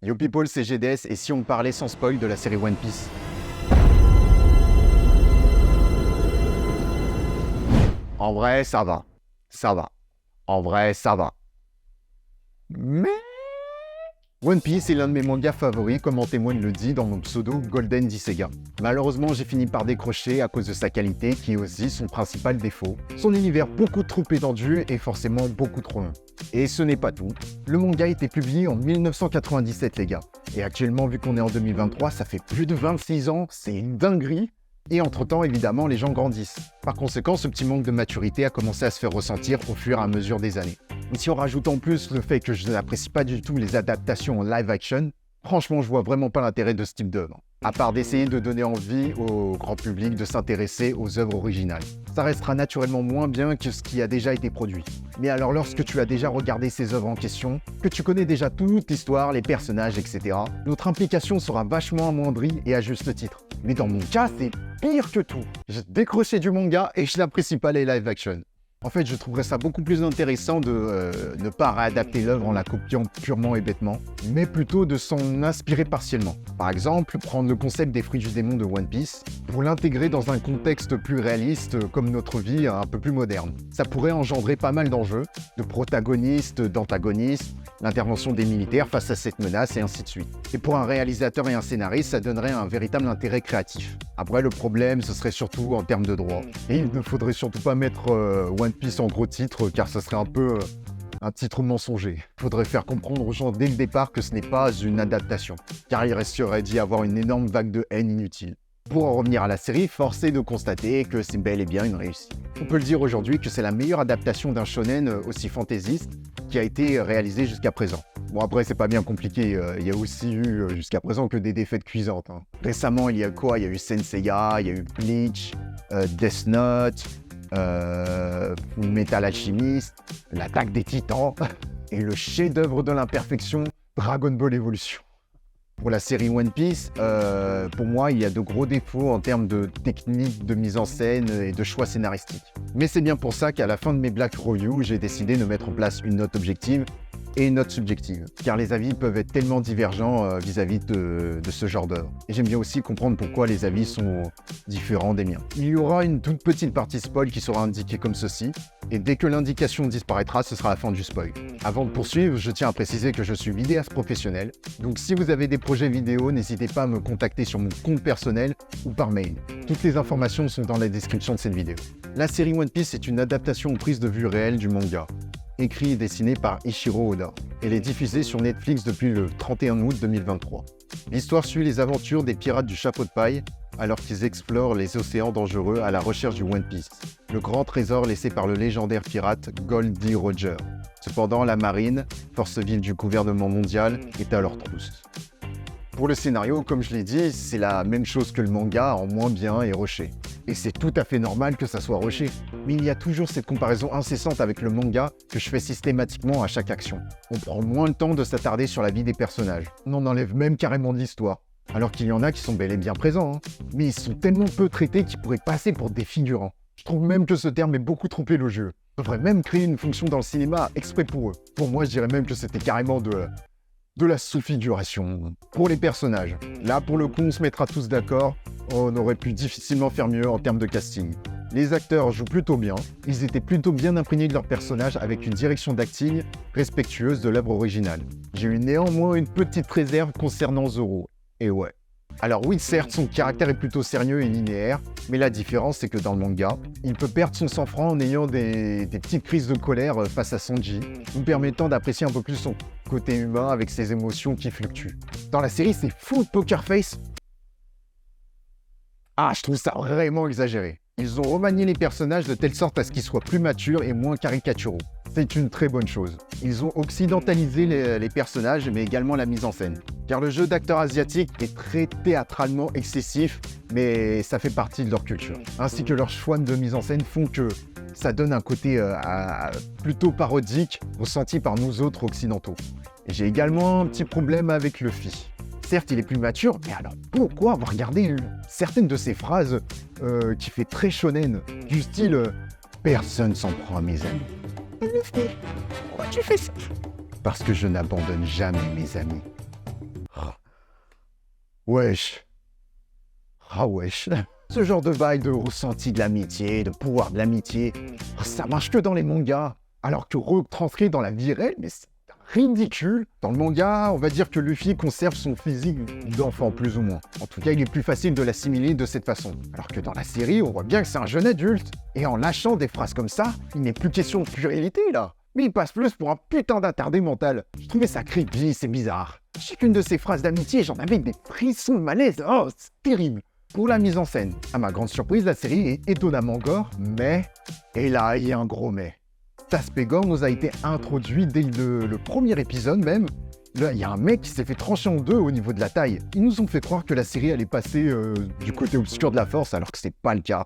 Yo people, c'est GDS et si on parlait sans spoil de la série One Piece? En vrai, ça va. Ça va. En vrai, ça va. Mais One Piece est l'un de mes mangas favoris, comme en témoigne le dit dans mon pseudo Golden Disega. Malheureusement, j'ai fini par décrocher à cause de sa qualité, qui est aussi son principal défaut. Son univers beaucoup trop étendu et forcément beaucoup trop long. Et ce n'est pas tout. Le manga a été publié en 1997, les gars. Et actuellement, vu qu'on est en 2023, ça fait plus de 26 ans, c'est une dinguerie. Et entre-temps, évidemment, les gens grandissent. Par conséquent, ce petit manque de maturité a commencé à se faire ressentir au fur et à mesure des années. Et si on rajoute en plus le fait que je n'apprécie pas du tout les adaptations en live action, franchement, je vois vraiment pas l'intérêt de ce type d'œuvre. À part d'essayer de donner envie au grand public de s'intéresser aux œuvres originales. Ça restera naturellement moins bien que ce qui a déjà été produit. Mais alors lorsque tu as déjà regardé ces œuvres en question, que tu connais déjà toute l'histoire, les personnages, etc., notre implication sera vachement amoindrie et à juste titre. Mais dans mon cas, c'est pire que tout. J'ai décroché du manga et je n'apprécie pas les live action. En fait, je trouverais ça beaucoup plus intéressant de ne pas réadapter l'œuvre en la copiant purement et bêtement, mais plutôt de s'en inspirer partiellement. Par exemple, prendre le concept des fruits du démon de One Piece pour l'intégrer dans un contexte plus réaliste comme notre vie un peu plus moderne. Ça pourrait engendrer pas mal d'enjeux, de protagonistes, d'antagonistes, l'intervention des militaires face à cette menace et ainsi de suite. Et pour un réalisateur et un scénariste, ça donnerait un véritable intérêt créatif. Après, le problème, ce serait surtout en termes de droit. Et il ne faudrait surtout pas mettre One Piece en gros titre, car ce serait un peu un titre mensonger. Il faudrait faire comprendre aux gens dès le départ que ce n'est pas une adaptation, car il resterait d'y avoir une énorme vague de haine inutile. Pour en revenir à la série, force est de constater que c'est bel et bien une réussite. On peut le dire aujourd'hui que c'est la meilleure adaptation d'un shonen aussi fantaisiste qui a été réalisée jusqu'à présent. Bon après c'est pas bien compliqué, il y a aussi eu jusqu'à présent que des défaites cuisantes. Récemment il y a quoi? Il y a eu Saint Seiya, il y a eu Bleach, Death Note, Fullmetal Alchemist, l'Attaque des Titans et le chef-d'œuvre de l'imperfection, Dragon Ball Evolution. Pour la série One Piece, pour moi, il y a de gros défauts en termes de technique, de mise en scène et de choix scénaristiques. Mais c'est bien pour ça qu'à la fin de mes Black Review, j'ai décidé de mettre en place une note objective et une note subjective, car les avis peuvent être tellement divergents vis-à-vis de ce genre d'œuvre. Et j'aime bien aussi comprendre pourquoi les avis sont différents des miens. Il y aura une toute petite partie spoil qui sera indiquée comme ceci, et dès que l'indication disparaîtra, ce sera la fin du spoil. Avant de poursuivre, je tiens à préciser que je suis vidéaste professionnel, donc si vous avez des projets vidéo, n'hésitez pas à me contacter sur mon compte personnel ou par mail. Toutes les informations sont dans la description de cette vidéo. La série One Piece est une adaptation aux prises de vue réelles du manga, écrit et dessiné par Ichiro Oda. Elle est diffusée sur Netflix depuis le 31 août 2023. L'histoire suit les aventures des pirates du chapeau de paille alors qu'ils explorent les océans dangereux à la recherche du One Piece, le grand trésor laissé par le légendaire pirate Goldie Roger. Cependant, la marine, force vive du gouvernement mondial, est à leur trousse. Pour le scénario, comme je l'ai dit, c'est la même chose que le manga, en moins bien et rushé. Et c'est tout à fait normal que ça soit rushé. Mais il y a toujours cette comparaison incessante avec le manga que je fais systématiquement à chaque action. On prend moins le temps de s'attarder sur la vie des personnages. On en enlève même carrément de l'histoire. Alors qu'il y en a qui sont bel et bien présents, mais ils sont tellement peu traités qu'ils pourraient passer pour des figurants. Je trouve même que ce terme est beaucoup trop élogieux. On devrait même créer une fonction dans le cinéma exprès pour eux. Pour moi, je dirais même que c'était carrément de la sous-figuration. Pour les personnages, là pour le coup on se mettra tous d'accord, on aurait pu difficilement faire mieux en termes de casting. Les acteurs jouent plutôt bien, ils étaient plutôt bien imprégnés de leur personnage avec une direction d'acting respectueuse de l'œuvre originale. J'ai eu néanmoins une petite réserve concernant Zoro, et ouais. Alors oui, certes, son caractère est plutôt sérieux et linéaire, mais la différence c'est que dans le manga, il peut perdre son sang-froid en ayant des petites crises de colère face à Sanji, nous permettant d'apprécier un peu plus son côté humain avec ses émotions qui fluctuent. Dans la série, c'est full poker face. Ah, je trouve ça vraiment exagéré. Ils ont remanié les personnages de telle sorte à ce qu'ils soient plus matures et moins caricaturaux. C'est une très bonne chose. Ils ont occidentalisé les personnages, mais également la mise en scène. Car le jeu d'acteurs asiatiques est très théâtralement excessif, mais ça fait partie de leur culture. Ainsi que leurs choix de mise en scène font que ça donne un côté plutôt parodique, ressenti par nous autres occidentaux. Et j'ai également un petit problème avec Luffy. Certes, il est plus mature, mais alors pourquoi avoir regardé certaines de ses phrases qui fait très shonen, du style « Personne s'en prend à mes amis ». Luffy, pourquoi tu fais ça? Parce que je n'abandonne jamais mes amis. Ah, wesh. Ah wesh. Ce genre de bail de ressenti de l'amitié, de pouvoir de l'amitié, ça marche que dans les mangas. Alors que retranscrit dans la vie réelle, mais c'est ridicule. Dans le manga, on va dire que Luffy conserve son physique d'enfant, plus ou moins. En tout cas, il est plus facile de l'assimiler de cette façon. Alors que dans la série, on voit bien que c'est un jeune adulte. Et en lâchant des phrases comme ça, il n'est plus question de puérilité, là. Mais il passe plus pour un putain d'attardé mental. Je trouvais ça creepy, c'est bizarre. Chacune de ces phrases d'amitié, j'en avais des frissons de malaise. Oh, c'est terrible. Pour la mise en scène, à ma grande surprise, la série est étonnamment gore, mais... Et là, il y a un gros mais. Cet aspect gore nous a été introduit dès le premier épisode même. Là, il y a un mec qui s'est fait trancher en deux au niveau de la taille. Ils nous ont fait croire que la série allait passer du côté obscur de la force, alors que c'est pas le cas.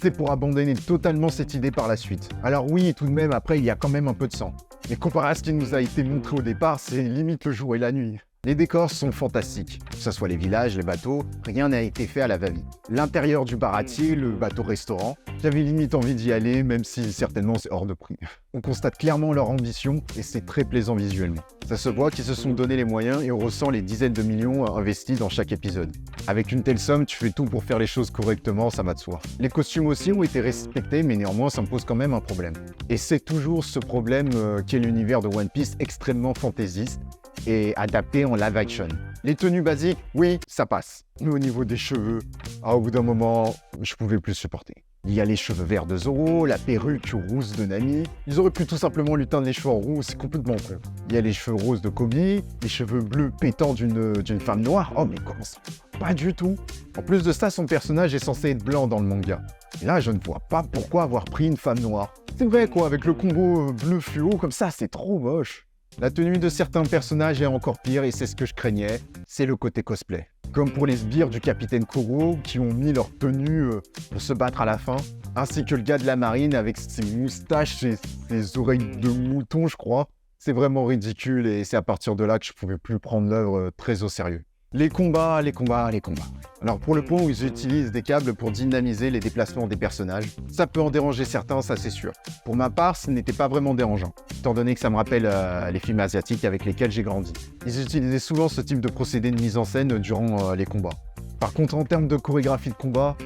C'est pour abandonner totalement cette idée par la suite. Alors oui, tout de même, après, il y a quand même un peu de sang. Mais comparé à ce qui nous a été montré au départ, c'est limite le jour et la nuit. Les décors sont fantastiques, que ce soit les villages, les bateaux, rien n'a été fait à la va-vite. L'intérieur du baratier, le bateau-restaurant, j'avais limite envie d'y aller, même si certainement c'est hors de prix. On constate clairement leur ambition et c'est très plaisant visuellement. Ça se voit qu'ils se sont donné les moyens et on ressent les dizaines de millions investis dans chaque épisode. Avec une telle somme, tu fais tout pour faire les choses correctement, ça va de soi. Les costumes aussi ont été respectés, mais néanmoins ça me pose quand même un problème. Et c'est toujours ce problème qu'est l'univers de One Piece extrêmement fantaisiste et adapté en live action. Les tenues basiques, oui, ça passe. Mais au niveau des cheveux, au bout d'un moment, je pouvais plus supporter. Il y a les cheveux verts de Zoro, la perruque rousse de Nami. Ils auraient pu tout simplement lui teindre les cheveux en roux, c'est complètement con. Il y a les cheveux roses de Kobe, les cheveux bleus pétants d'une femme noire. Oh mais comment ça? Pas du tout. En plus de ça, son personnage est censé être blanc dans le manga. Et là, je ne vois pas pourquoi avoir pris une femme noire. C'est vrai quoi, avec le combo bleu fluo comme ça, c'est trop moche. La tenue de certains personnages est encore pire et c'est ce que je craignais, c'est le côté cosplay. Comme pour les sbires du capitaine Koro qui ont mis leur tenue pour se battre à la fin, ainsi que le gars de la marine avec ses moustaches et ses oreilles de mouton, je crois. C'est vraiment ridicule et c'est à partir de là que je pouvais plus prendre l'œuvre très au sérieux. Les combats. Alors pour le point où ils utilisent des câbles pour dynamiser les déplacements des personnages, ça peut en déranger certains, ça c'est sûr. Pour ma part, ce n'était pas vraiment dérangeant, étant donné que ça me rappelle les films asiatiques avec lesquels j'ai grandi. Ils utilisaient souvent ce type de procédé de mise en scène durant les combats. Par contre, en termes de chorégraphie de combat,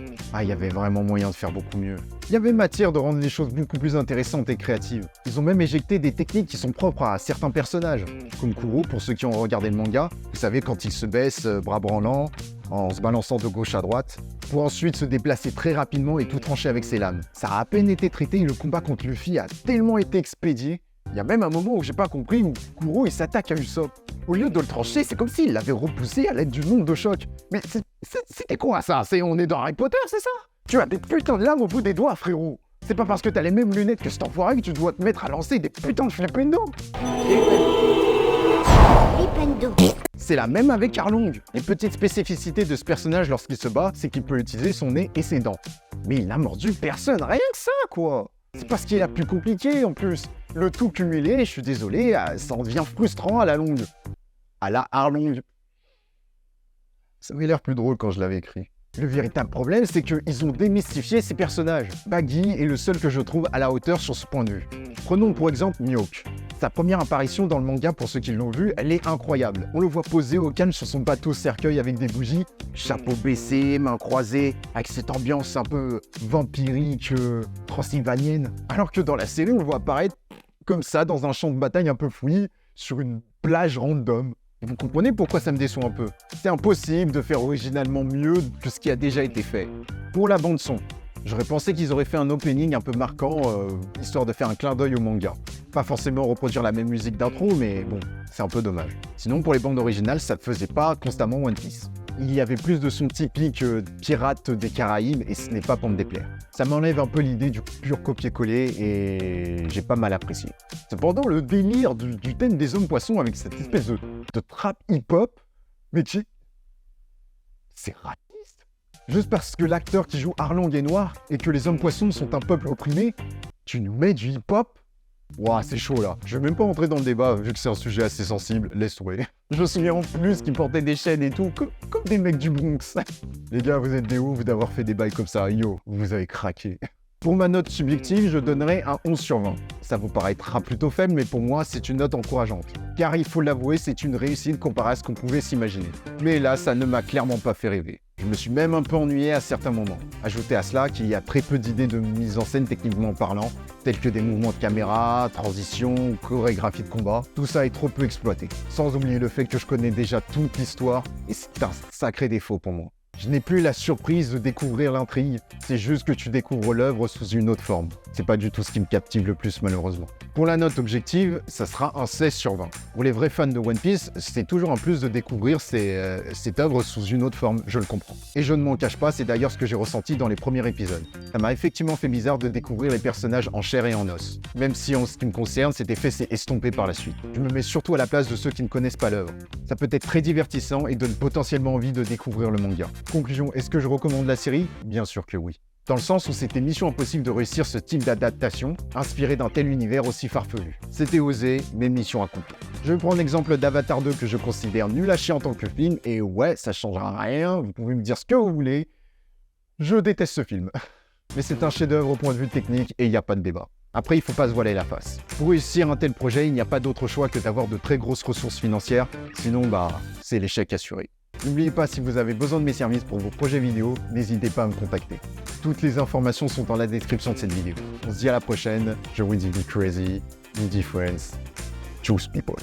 il y avait vraiment moyen de faire beaucoup mieux. Il y avait matière de rendre les choses beaucoup plus intéressantes et créatives. Ils ont même éjecté des techniques qui sont propres à certains personnages, comme Kuro, pour ceux qui ont regardé le manga. Vous savez, quand il se baisse, bras branlants, en se balançant de gauche à droite, pour ensuite se déplacer très rapidement et tout trancher avec ses lames. Ça a à peine été traité et le combat contre Luffy a tellement été expédié. Il y a même un moment où j'ai pas compris où Kuro il s'attaque à Usopp. Au lieu de le trancher, c'est comme s'il l'avait repoussé à l'aide d'une onde de choc. Mais c'était quoi ça? On est dans Harry Potter, c'est ça? Tu as des putains de lames au bout des doigts, frérot. C'est pas parce que t'as les mêmes lunettes que cet enfoiré que tu dois te mettre à lancer des putains de flippendo. C'est la même avec Arlong. Les petites spécificités de ce personnage lorsqu'il se bat, c'est qu'il peut utiliser son nez et ses dents. Mais il n'a mordu personne, rien que ça, quoi. C'est pas ce qui est la plus compliqué en plus. Le tout cumulé, je suis désolé, ça en devient frustrant à la longue. À la Arlong. Ça avait l'air plus drôle quand je l'avais écrit. Le véritable problème, c'est qu'ils ont démystifié ces personnages. Baggy est le seul que je trouve à la hauteur sur ce point de vue. Prenons pour exemple Mihawk. Sa première apparition dans le manga, pour ceux qui l'ont vu, elle est incroyable. On le voit posé au calme sur son bateau cercueil avec des bougies, chapeau baissé, mains croisées, avec cette ambiance un peu vampirique, transylvanienne. Alors que dans la série, on le voit apparaître comme ça, dans un champ de bataille un peu fouillis, sur une plage random. Vous comprenez pourquoi ça me déçoit un peu? C'est impossible de faire originalement mieux que ce qui a déjà été fait. Pour la bande-son, j'aurais pensé qu'ils auraient fait un opening un peu marquant, histoire de faire un clin d'œil au manga. Pas forcément reproduire la même musique d'intro, mais bon, c'est un peu dommage. Sinon, pour les bandes originales, ça ne faisait pas constamment One Piece. Il y avait plus de son typique pirate des Caraïbes, et ce n'est pas pour me déplaire. Ça m'enlève un peu l'idée du pur copier-coller, et j'ai pas mal apprécié. Cependant, le délire du thème des hommes-poissons avec cette espèce de trap hip-hop, mais c'est raciste. Juste parce que l'acteur qui joue Arlong est noir, et que les hommes-poissons sont un peuple opprimé, tu nous mets du hip-hop? Ouah, c'est chaud là. Je vais même pas entrer dans le débat, vu que c'est un sujet assez sensible, laisse tomber. Je me souviens en plus qu'ils portaient des chaînes et tout, comme des mecs du Bronx. Les gars, vous êtes des oufs d'avoir fait des bails comme ça. Yo, vous avez craqué. Pour ma note subjective, je donnerai un 11 sur 20. Ça vous paraîtra plutôt faible, mais pour moi, c'est une note encourageante. Car il faut l'avouer, c'est une réussite comparée à ce qu'on pouvait s'imaginer. Mais là, ça ne m'a clairement pas fait rêver. Je me suis même un peu ennuyé à certains moments. Ajoutez à cela qu'il y a très peu d'idées de mise en scène techniquement parlant, telles que des mouvements de caméra, transitions, chorégraphie de combat. Tout ça est trop peu exploité. Sans oublier le fait que je connais déjà toute l'histoire, et c'est un sacré défaut pour moi. Je n'ai plus la surprise de découvrir l'intrigue, c'est juste que tu découvres l'œuvre sous une autre forme. C'est pas du tout ce qui me captive le plus malheureusement. Pour la note objective, ça sera un 16 sur 20. Pour les vrais fans de One Piece, c'est toujours un plus de découvrir cette œuvre sous une autre forme, je le comprends. Et je ne m'en cache pas, c'est d'ailleurs ce que j'ai ressenti dans les premiers épisodes. Ça m'a effectivement fait bizarre de découvrir les personnages en chair et en os. Même si en ce qui me concerne, cet effet s'est estompé par la suite. Je me mets surtout à la place de ceux qui ne connaissent pas l'œuvre. Ça peut être très divertissant et donne potentiellement envie de découvrir le manga. Conclusion, est-ce que je recommande la série? Bien sûr que oui. Dans le sens où c'était mission impossible de réussir ce type d'adaptation, inspiré d'un tel univers aussi farfelu. C'était osé, mais mission accomplie. Je vais prendre l'exemple d'Avatar 2 que je considère nul à chier en tant que film, et ouais, ça changera rien, vous pouvez me dire ce que vous voulez. Je déteste ce film. Mais c'est un chef-d'œuvre au point de vue technique et il n'y a pas de débat. Après, il ne faut pas se voiler la face. Pour réussir un tel projet, il n'y a pas d'autre choix que d'avoir de très grosses ressources financières, sinon c'est l'échec assuré. N'oubliez pas, si vous avez besoin de mes services pour vos projets vidéo, n'hésitez pas à me contacter. Toutes les informations sont dans la description de cette vidéo. On se dit à la prochaine, je vous dis be crazy, be different, choose people.